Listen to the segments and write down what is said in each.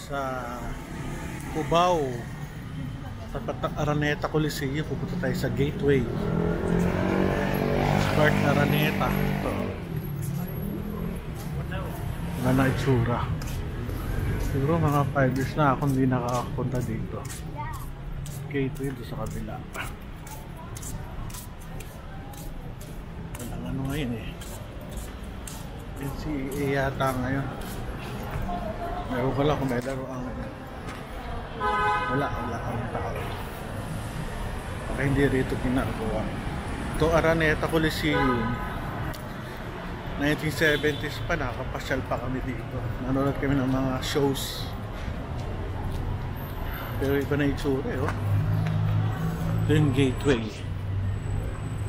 sa Cubao, tapat ng Araneta Coliseum. Pupunta tayo sa Gateway Park Araneta. Ito na itsura. Siguro mga 5 years na ako hindi nakakapunta dito. Gateway doon sa kabila. Walang ano ngayon eh, NCAA yata ngayon. Meron ko lang kung may laro ang wala ang tao. Baka hindi rito ginagawa. Ito Araneta Coliseum, 1970s pa, nakapasyal pa kami dito. Nanonood kami ng mga shows. Pero iba na itsura eh, oh. Ito yung Gateway.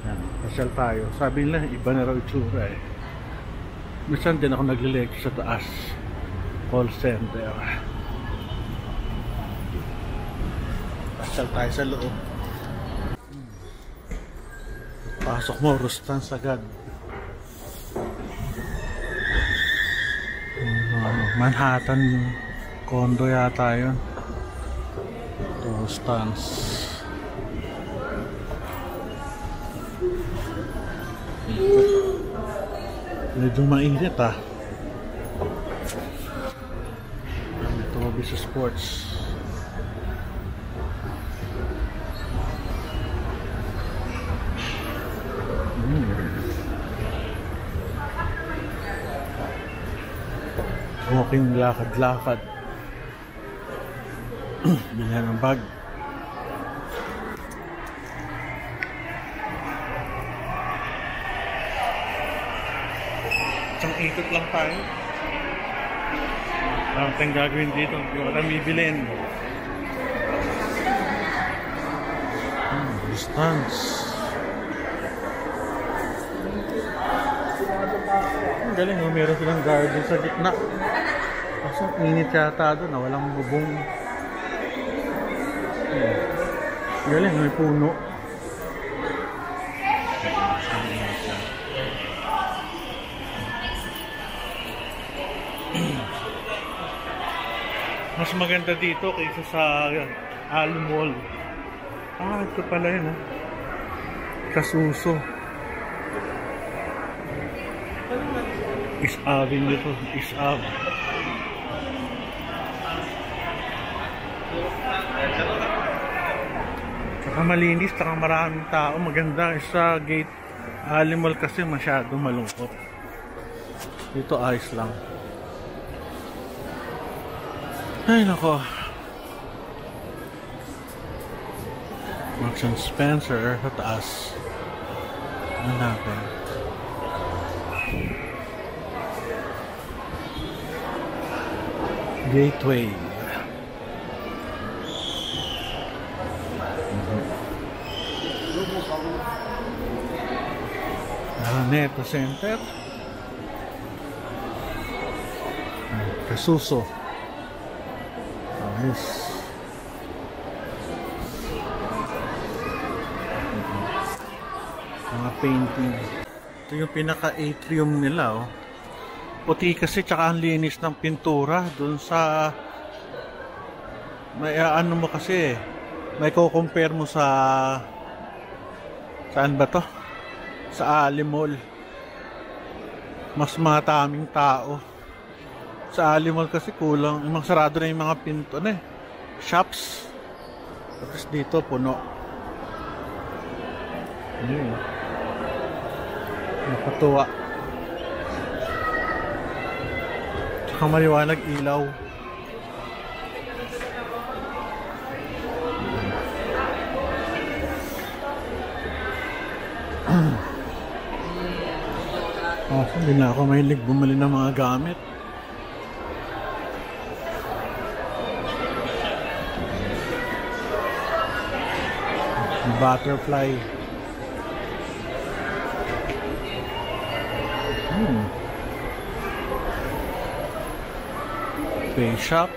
Yan, pasyal tayo. Sabi nila iba na raw itsura eh. Minsan din ako nagle-lecture sa taas, call center. Pasyal tayo sa loob. Pasok mo, Rustans agad. Manhattan condo yata yun. Rustans. Medyo mainit ah. Ito Visa Sports. Walking, lakad-lakad. Bilhan ng bag. Isang ikot lang tayo. Marami tayong gagawin dito. Hindi ko lang bibilin. Distance. Ang galing, oh, meron silang garden sa gitna. Kasi init yata doon, walang bubong. Ang galing, may puno. Mas maganda dito kaysa sa Ali Mall. Ah, ito pala yun, oh. Kasuso. Is-Avin dito. Is-Av. Saka malinis, saka maraming tao. Maganda sa gate. Ali Mall kasi masyado malungkot. Dito ayos lang. Ay nako. Marks and Spencer sa taas. Ano natin? Gateway. Araneta Center. Kasuso. Ayos. Mga painting. Ito yung pinaka-atrium nila, oh. Puti kasi, tsaka ang linis ng pintura dun sa may ano mo kasi may ko-compare mo sa saan ba to? Sa Ali Mall. Mas mataming tao. Sa Ali Mall kasi kulang, yung sarado na yung mga pinto na eh, shops. Tapos dito puno. Nakatuwa. Tsaka maliwanag ilaw. Hindi na ako mahilig bumili ng mga gamit. Butterfly. Face shop.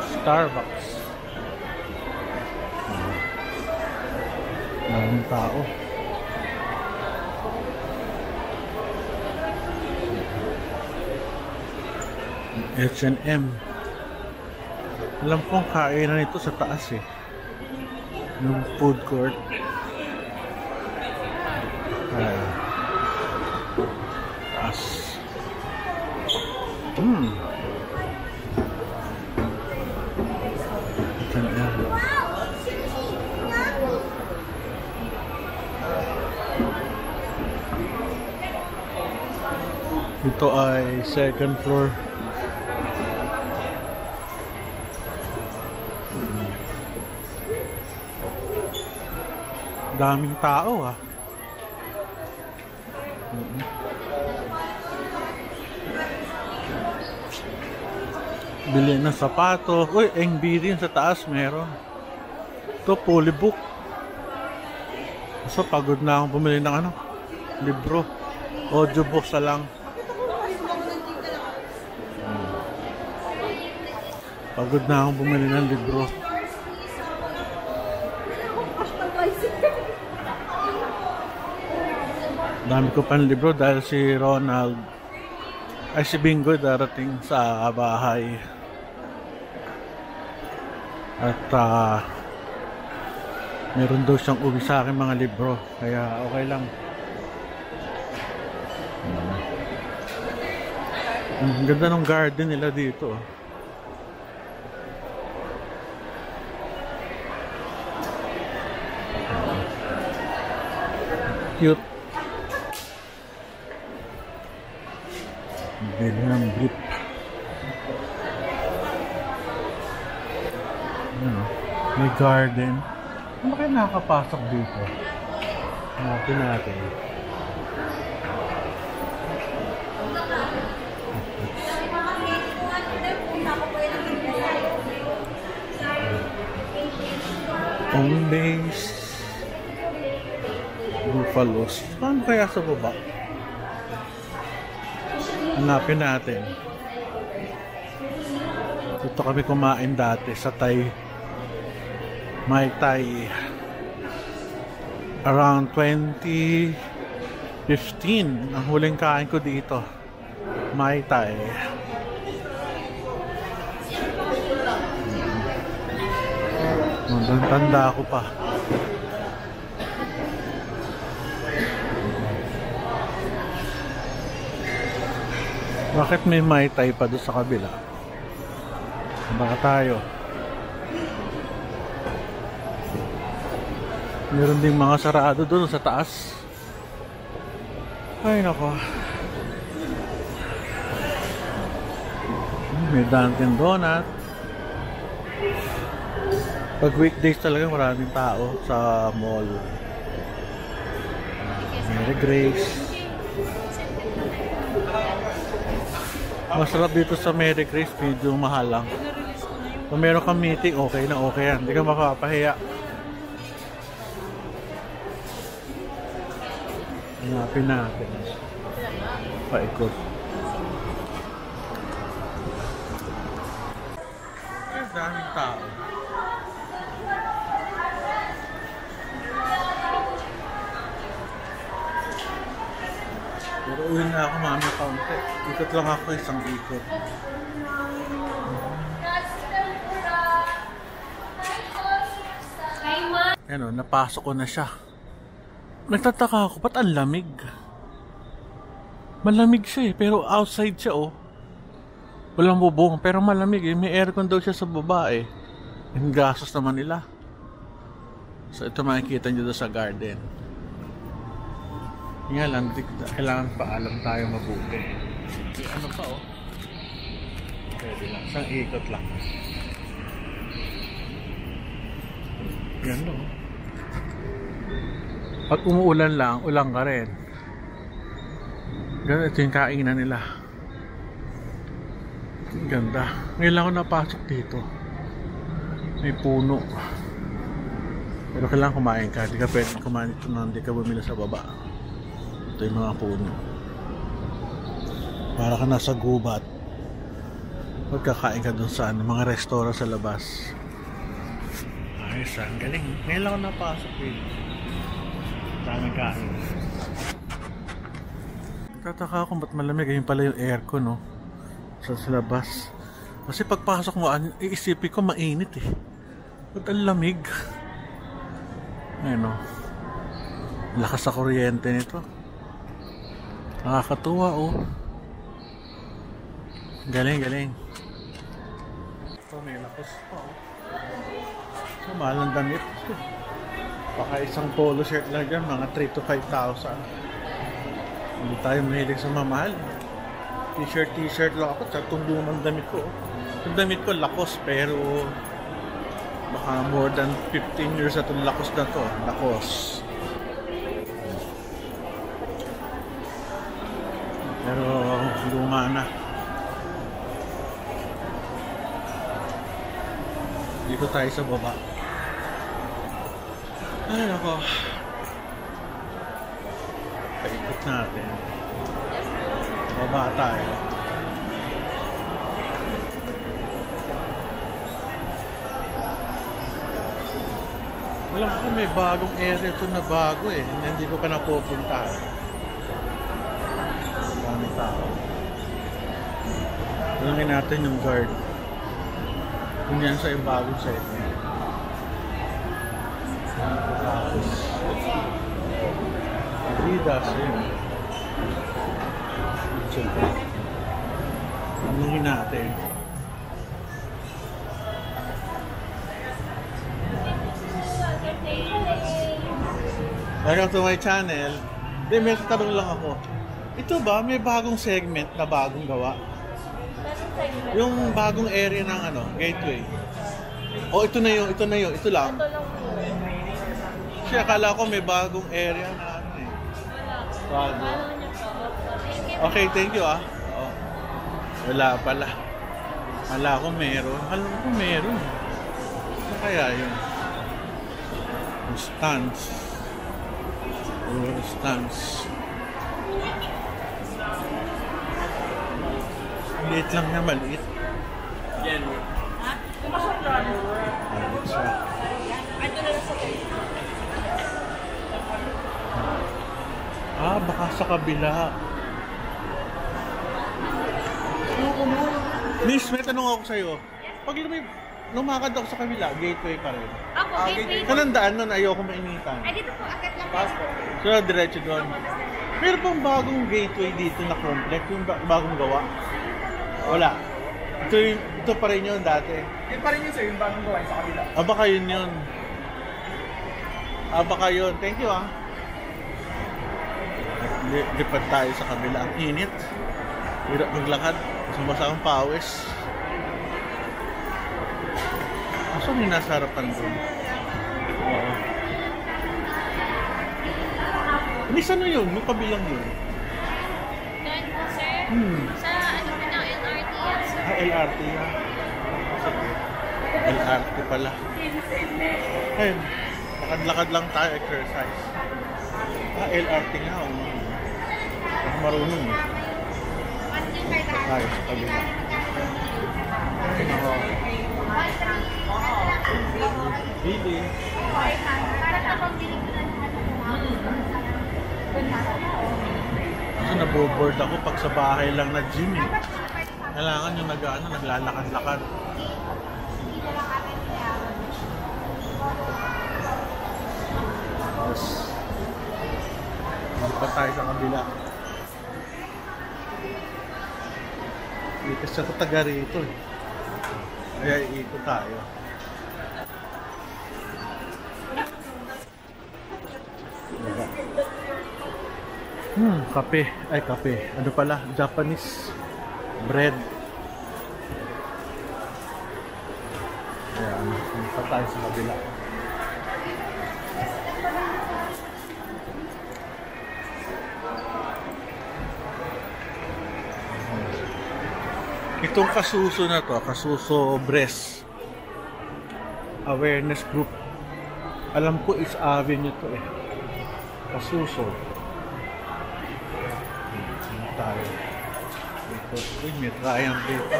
Starbucks. Maraming tao. H&M. Alam kong kainan ito sa taas eh. Yung food court. Taas. H&M. Ito ay second floor. Daming tao ah. Bili ng sapato. Uy, NB din sa taas meron. Ito, polybook. So, pagod na akong bumili ng libro. Audiobook sa lang. Pagod na akong bumili ng libro. Dami ko pang libro dahil si Ronald ay si Bingo darating sa bahay. At meron daw siyang uwi sa akin mga libro. Kaya okay lang. Ang ganda ng garden nila dito. Cute. Bili ng brief. May garden. Ano kayo nakakapasok dito? Hanapin natin. Home base. Buffaloes. Paano kaya sa baba? Hanapin natin. Dito kami kumain dati sa Mai Tai. Around 2015 ang huling kain ko dito. Mai Tai. Tanda ko pa. Bakit may Mai Tai pa doon sa kabila? Baka tayo. Meron ding mga sarado doon sa taas. Ay nako. May Dunkin Donut. Pag weekdays talaga maraming tao sa mall. Mary Grace. Masarap dito sa Mary Grace, medyo mahal lang. Kung meron kang meeting, okay na okay yan. Hindi ka makapahiya. Hanapin natin. Paikot. Ay, daming tao. Pero uwi na ako mami kaunti. Ikot lang ako isang ikot. Ano, napasok ko na siya. Nagtataka ako, ba't ang lamig? Malamig siya eh, pero outside siya oh. Walang bubong, pero malamig eh. May aircon daw siya sa baba eh. Yung gastos naman nila. So ito makikita nyo doon sa garden. Nga lang, kailangan paalam tayo mabuti. Ano pa oh? Pwede lang, isang ikot lang. Yan no. Pag umuulan lang, ulang ka rin. Ganun, ito yung kainan nila. Ganda. Ngayon lang ako napasok dito. May puno. Pero kailangan kumain ka. Hindi ka pwedeng kumain ito na hindi ka bumila sa baba. Ito yung mga puno. Para ka nasa gubat. Pagkakain ka dun sa mga restaurant sa labas. Ayos, ang galing. Ngayon lang ako napasok dito. Daming kain. Tataka ako ba't malamig. Ayun pala yung aircon no. Sa labas. Kasi pagpasok mo, iisipin ko mainit eh. Ba't ang lamig? Ayun o. Lakas sa kuryente nito. Nakakatuwa oh. Galing, galing. Ito may lakas pa oh. So mahal ang damit. Baka isang polo shirt lang dyan, mga 3 to 5,000. Hindi tayo mahilig sa mamahal. T-shirt lang ako, sa tundumang damit ko. Yung damit ko, Lacoste, pero baka more than 15 years at yung Lacoste na to. Lacoste. Pero luma na. Dito tayo sa baba. Ay nako. Paikot natin. Baba tayo. Alam ko may bagong area ito na bago eh. Hindi ko pa napupunta. Dami tao. Tulungin natin yung guard. Kung yan sa yung bagong segment. Tapos Adidas yun. Tanungin natin. Welcome to my channel. Hindi, may tatanong lang ako. Ito ba, may bagong segment na bagong gawa? Yung bagong area ng ano, gateway. O ito na yun, ito lang. Kasi akala ko may bagong area na ano eh. Bago. Okay, thank you ah. Oo. Wala pala. Akala ko meron. Alam ko meron. Ano kaya yun? Yung stands. Yung stands. Maliit lang na maliit. Yan. Maliit siya. Ah, baka sa kabila. Miss, may tanong ako sa'yo. Pag lumakad ako sa kabila, gateway pa rin. Ako, gateway. Kanang daan nun, ayoko mainitan. Ay, dito po, akit lang po. So, diretso doon. Meron pang bagong gateway dito na complex, yung bagong gawa? Wala. Ito pa rin yun dati. Yun pa rin yun sir, yung bagong gawain sa kabila. Ah, baka yun yun. Ah, baka yun. Thank you ah. Lipad tayo sa kabila. Ang init. Hirap maglakad. Sumasa ang pawis. Aso may nasa harapan doon? Oo. Miss, ano yun? Yung kabilang yun? Doon po, sir. Sa ano po ng LRT yan, sir. Ah, LRT yan. LRT pala. Ayun. Lakad-lakad lang tayo, exercise. Ah, LRT nga. Ako marunong eh. Tayo sa kabila. Ako. Bili. Kasi naboboard ako pag sa bahay lang na gym eh. Kailangan yung naglalakad-lakad. Yes. Hindi pa tayo sa kabila. Hindi kasi ako taga rito eh. Kaya iikot tayo. Kape. Ay, kape. Ano pala? Japanese bread. Ayan. Hindi pa tayo sa kabila. Itong Kasuso na to, Kasuso Breast Awareness Group. Alam ko is Avenue to eh. Kasuso. Tayo. Dito. Uy, may triumph dito.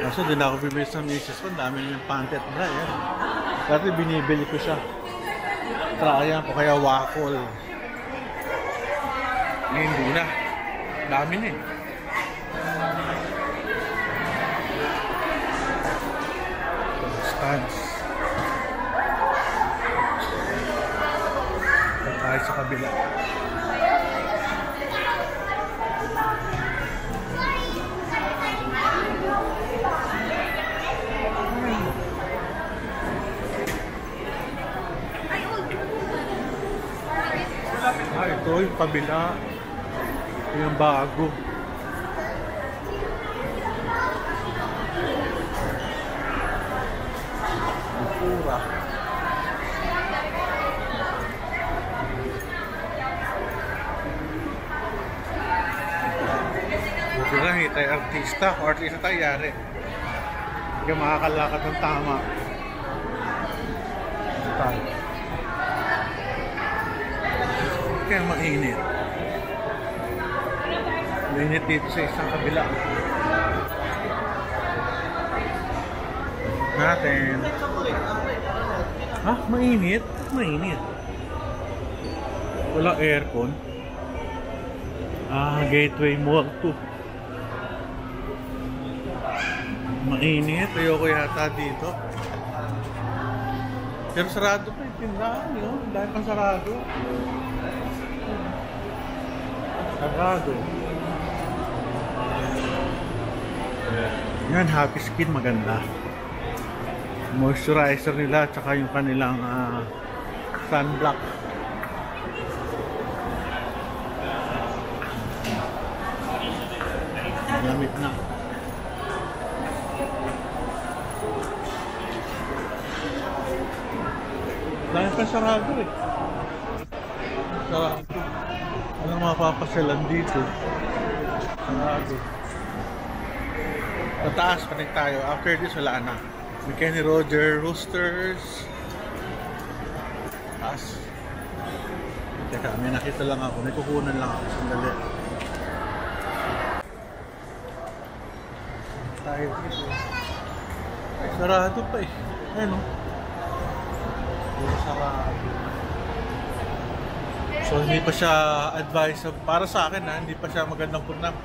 Kaso din ako bibili sa misis ko. Dami yung panty at bra yan. Dati binibili ko siya. Triumph o kaya Wackle. Ngayon hindi na. Dami na eh. pants. At tayo sa kabila. Ito yung kabila. Yung bago. Pura. Buti lang tayo artista. O artista tayo yari. Hindi ka makakalakad ng tama. Tayo. Kaya mainit. Mainit dito sa isang kabila. Natin. Mainit? Mainit. Wala aircon. Gateway Mall 2. Mainit. Ayoko yata dito. Pero sarado pa yung tindahan yun. Dahil pang sarado. Sarado. Yan, Happy Skin maganda. Moisturizer nila at saka yung kanilang sunblock. Lamit na. Dahil pa sarado eh. Sarado. Anong mapapasyalan dito? Sarado. Sa taas, panig tayo. After this, wala na. May Kenny Roger, Roosters. Taas. Teka, may nakita lang ako. May kukunan lang ako. Sandali. Tayo dito. Ay, sarado pa eh. Ayan o. Sarado. So, hindi pa siya advisable. Para sa akin ha, hindi pa siya magandang punang.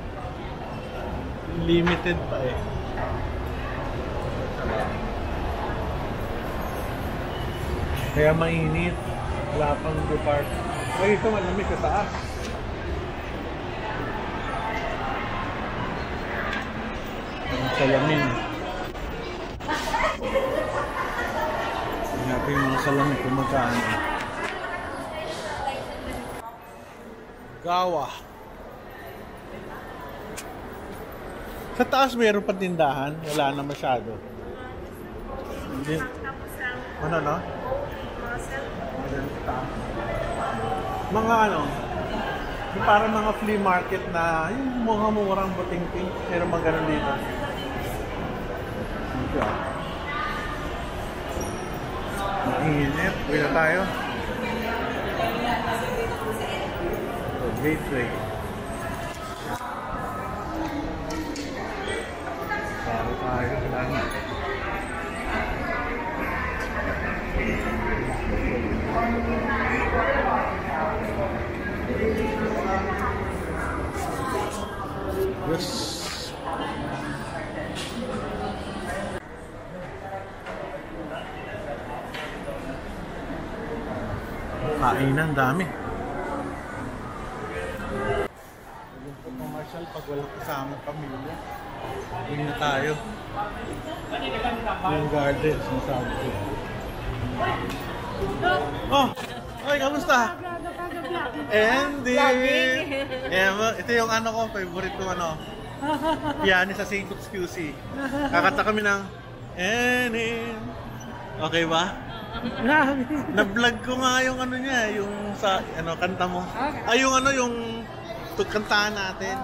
Limited pa eh. Kaya mainit. Wala pang depart. Ay, ito malamig sa taas. Ang salamin. Tingnan natin yung mga salamin kung magkano. Gawa. Sa taas mayroon pa tindahan, wala na masyado. Hindi. Ano no? Mga ano, yung parang mga flea market na yung mga murang buting-ting, meron mga ganun dito. Dito ah. Mainit, uwi na tayo. So, gateway. Paro tayo, salamat. Yes. Kainan, dami. Lungkot ng Marshall pag walang kasamang pamilya. Hindi na tayo. Yung garden, sinasabi ko. Oh! Oy, kamusta? Andy! Ito yung ano ko, favorite ko ano. Pianist sa St. Luke's QC. Kakanta kami ng Andy. Okay ba? Na-vlog ko nga yung ano niya, yung sa ano kanta mo. Ay yung ano yung kantahan natin.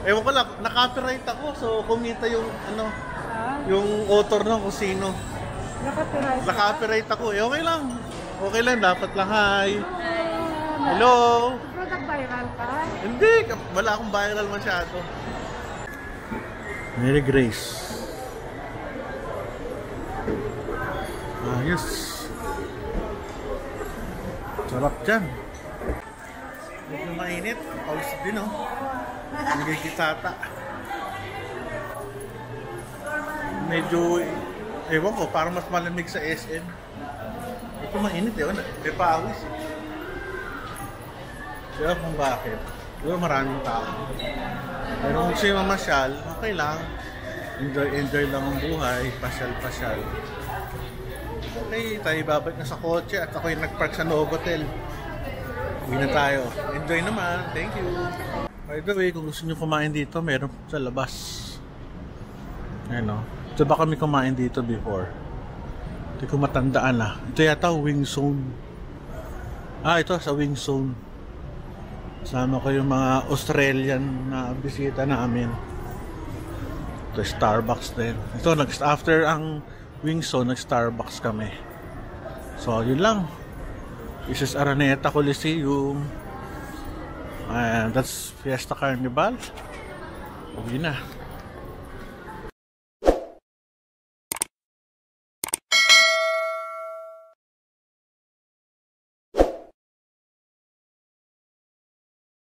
Ewan ko lang, na-copyright ako so kumita yung ano yung author ng kung sino. Na-copyright ako. Okay lang. Okay lang, dapat lang hi. Hello. Product viral ka? Hindi, wala akong viral masyado. Mary Grace. Ayos. Sarap dyan. Medyo mainit. Pawis din oh. Nagigitata. Medyo Ewan ko, parang mas malamig sa SM. Ito mainit eh, may pawis eh. Kaya kung bakit. Siguro maraming tao. Pero kung gusto yung mamasyal, okay lang. Enjoy lang ang buhay. Pasyal. Okay, tayo babalik na sa kotse at ako yung nagpark sa Novotel. Uwi na tayo. Enjoy naman. Thank you. By the way, kung gusto nyo kumain dito, meron sa labas. Ayan o. Ito ba kami kumain dito before? Hindi ko matandaan ah. Ito yata Wing Zone. Ito sa Wing Zone. Sama ko yung mga Australian na bisita namin. Ito Starbucks din. Ito, after ang Wing Zone, nag-Starbucks kami. So, yun lang. This is Araneta Coliseum. And that's Fiesta Carnival. Uwi na.